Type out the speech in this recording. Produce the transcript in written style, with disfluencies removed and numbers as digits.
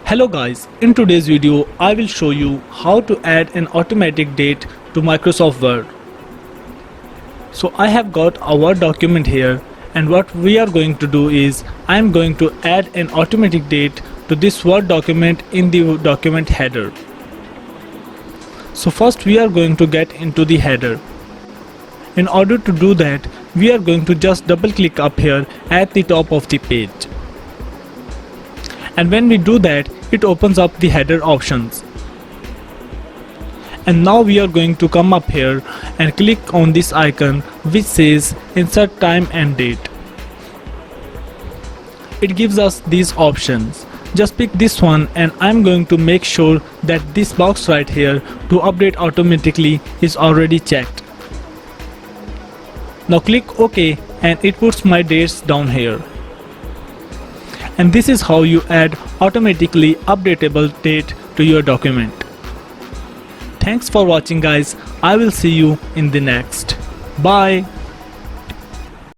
Hello guys, in today's video I will show you how to add an automatic date to Microsoft Word. So I have got a Word document here, and what we are going to do is I am going to add an automatic date to this Word document in the document header. So first we are going to get into the header. In order to do that, we are going to just double click up here at the top of the page. And when we do that, it opens up the header options. And now we are going to come up here and click on this icon which says insert time and date. It gives us these options. Just pick this one, and I'm going to make sure that this box right here to update automatically is already checked. Now click OK, and it puts my dates down here. And this is how you add automatically updatable date to your document. Thanks for watching guys. I will see you in the next. Bye.